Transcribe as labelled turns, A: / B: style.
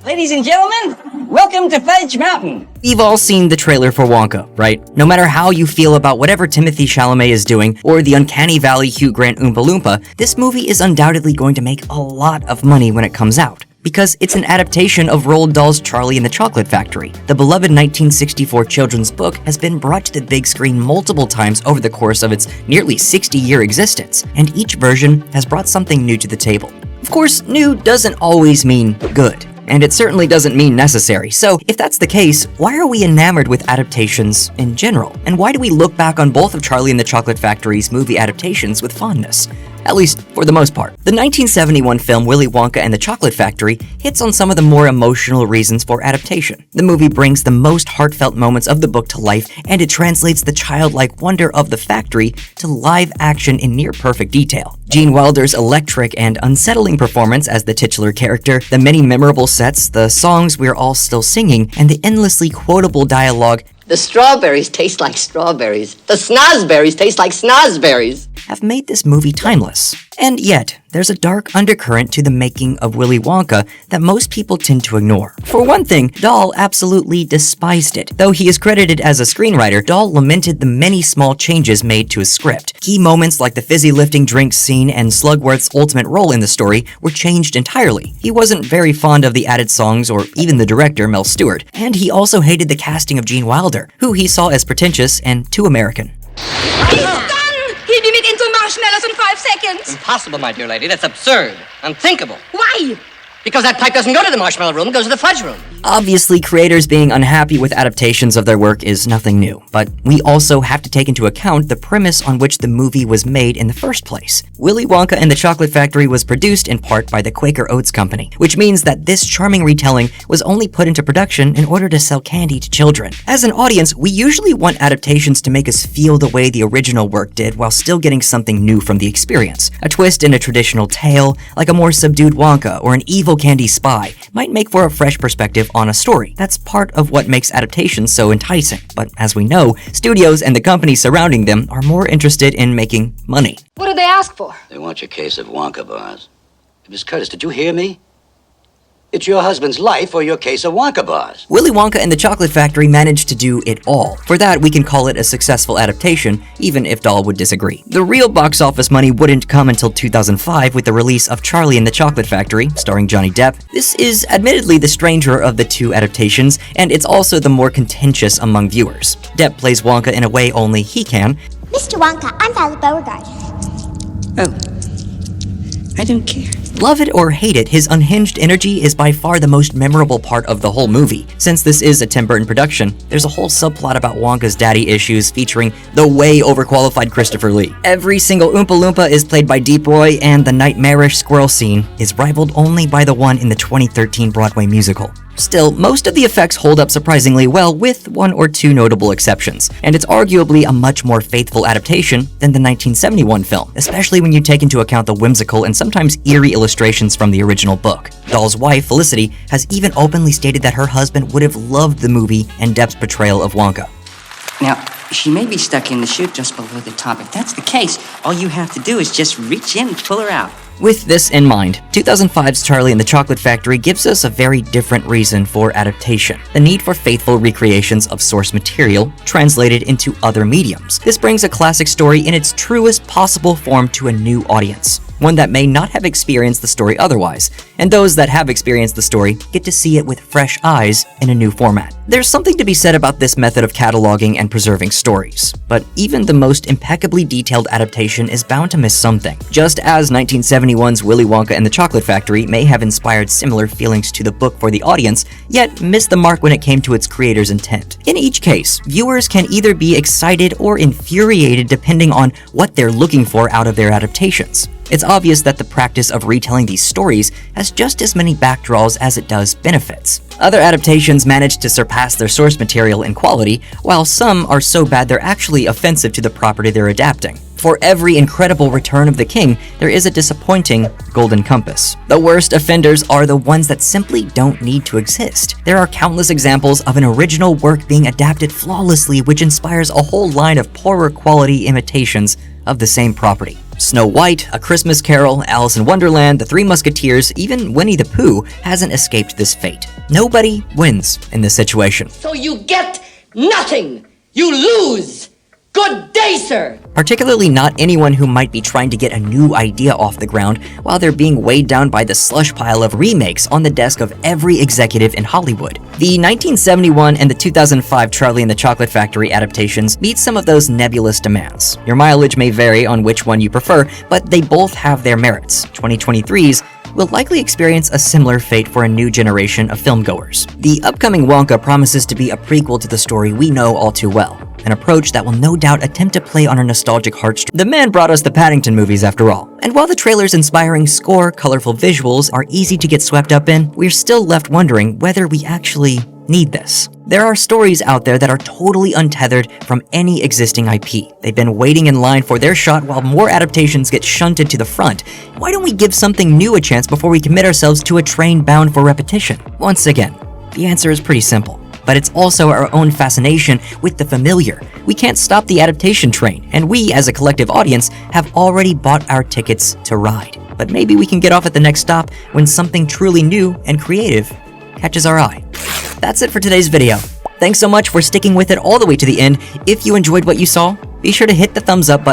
A: Ladies and gentlemen, welcome to Fudge Mountain.
B: We've all seen the trailer for Wonka, right? No matter how you feel about whatever Timothée Chalamet is doing or the Uncanny Valley Hugh Grant Oompa Loompa, this movie is undoubtedly going to make a lot of money when it comes out. Because it's an adaptation of Roald Dahl's Charlie and the Chocolate Factory. The beloved 1964 children's book has been brought to the big screen multiple times over the course of its nearly 60-year existence, and each version has brought something new to the table. Of course, new doesn't always mean good, and it certainly doesn't mean necessary. So if that's the case, why are we enamored with adaptations in general? And why do we look back on both of Charlie and the Chocolate Factory's movie adaptations with fondness? At least for the most part. The 1971 film Willy Wonka and the Chocolate Factory hits on some of the more emotional reasons for adaptation. The movie brings the most heartfelt moments of the book to life, and it translates the childlike wonder of the factory to live action in near-perfect detail. Gene Wilder's electric and unsettling performance as the titular character, the many memorable sets, the songs we're all still singing, and the endlessly quotable dialogue
C: The strawberries taste like strawberries. The snozberries taste like snozberries.
B: have made this movie timeless. And yet, there's a dark undercurrent to the making of Willy Wonka that most people tend to ignore. For one thing, Dahl absolutely despised it. Though he is credited as a screenwriter, Dahl lamented the many small changes made to his script. Key moments like the fizzy lifting drinks scene and Slugworth's ultimate role in the story were changed entirely. He wasn't very fond of the added songs or even the director, Mel Stewart. And he also hated the casting of Gene Wilder, who he saw as pretentious and too American.
D: He's done! He'll be made into marshmallows in 5 seconds.
C: Impossible, my dear lady. That's absurd. Unthinkable.
D: Why?
C: Because that pipe doesn't go to the marshmallow room, it goes to the fudge room.
B: Obviously, creators being unhappy with adaptations of their work is nothing new, but we also have to take into account the premise on which the movie was made in the first place. Willy Wonka and the Chocolate Factory was produced in part by the Quaker Oats Company, which means that this charming retelling was only put into production in order to sell candy to children. As an audience, we usually want adaptations to make us feel the way the original work did while still getting something new from the experience. A twist in a traditional tale, like a more subdued Wonka or an evil candy spy, might make for a fresh perspective on a story. That's part of what makes adaptations so enticing. But as we know, studios and the companies surrounding them are more interested in making money.
D: What did they ask for?
E: They want your case of Wonka bars. Miss Curtis, did you hear me? It's your husband's life or your case of Wonka bars.
B: Willy Wonka and the Chocolate Factory managed to do it all. For that, we can call it a successful adaptation, even if Dahl would disagree. The real box office money wouldn't come until 2005 with the release of Charlie and the Chocolate Factory, starring Johnny Depp. This is admittedly the stranger of the two adaptations, and it's also the more contentious among viewers. Depp plays Wonka in a way only he can.
F: Mr. Wonka, I'm Violet Beauregard.
A: Oh, I don't care.
B: Love it or hate it, his unhinged energy is by far the most memorable part of the whole movie. Since this is a Tim Burton production, there's a whole subplot about Wonka's daddy issues featuring the way overqualified Christopher Lee. Every single Oompa Loompa is played by Deep Roy, and the nightmarish squirrel scene is rivaled only by the one in the 2013 Broadway musical. Still, most of the effects hold up surprisingly well with one or two notable exceptions, and it's arguably a much more faithful adaptation than the 1971 film, especially when you take into account the whimsical and sometimes eerie illustrations from the original book. Dahl's wife, Felicity, has even openly stated that her husband would have loved the movie and Depp's portrayal of Wonka.
A: Now, she may be stuck in the chute just below the top. If that's the case, all you have to do is just reach in and pull her out.
B: With this in mind, 2005's Charlie and the Chocolate Factory gives us a very different reason for adaptation: the need for faithful recreations of source material translated into other mediums. This brings a classic story in its truest possible form to a new audience, one that may not have experienced the story otherwise, and those that have experienced the story get to see it with fresh eyes in a new format. There's something to be said about this method of cataloging and preserving stories, but even the most impeccably detailed adaptation is bound to miss something. Just as 1971's Willy Wonka and the Chocolate Factory may have inspired similar feelings to the book for the audience, yet missed the mark when it came to its creator's intent. In each case, viewers can either be excited or infuriated depending on what they're looking for out of their adaptations. It's obvious that the practice of retelling these stories has just as many backdraws as it does benefits. Other adaptations manage to surpass their source material in quality, while some are so bad they're actually offensive to the property they're adapting. For every incredible return of the king, there is a disappointing golden compass. The worst offenders are the ones that simply don't need to exist. There are countless examples of an original work being adapted flawlessly, which inspires a whole line of poorer quality imitations of the same property. Snow White, A Christmas Carol, Alice in Wonderland, The Three Musketeers, even Winnie the Pooh hasn't escaped this fate. Nobody wins in this situation.
C: So you get nothing. You lose. Good day, sir.
B: Particularly not anyone who might be trying to get a new idea off the ground while they're being weighed down by the slush pile of remakes on the desk of every executive in Hollywood. The 1971 and the 2005 Charlie and the Chocolate Factory adaptations meet some of those nebulous demands. Your mileage may vary on which one you prefer, but they both have their merits. 2023's will likely experience a similar fate for a new generation of filmgoers. The upcoming Wonka promises to be a prequel to the story we know all too well, an approach that will no doubt attempt to play on our nostalgic heartstrings. The man brought us the Paddington movies after all. And while the trailer's inspiring score, colorful visuals are easy to get swept up in, we're still left wondering whether we actually need this. There are stories out there that are totally untethered from any existing IP. They've been waiting in line for their shot while more adaptations get shunted to the front. Why don't we give something new a chance before we commit ourselves to a train bound for repetition? Once again, the answer is pretty simple. But it's also our own fascination with the familiar. We can't stop the adaptation train, and we, as a collective audience, have already bought our tickets to ride. But maybe we can get off at the next stop when something truly new and creative catches our eye. That's it for today's video. Thanks so much for sticking with it all the way to the end. If you enjoyed what you saw, be sure to hit the thumbs up button.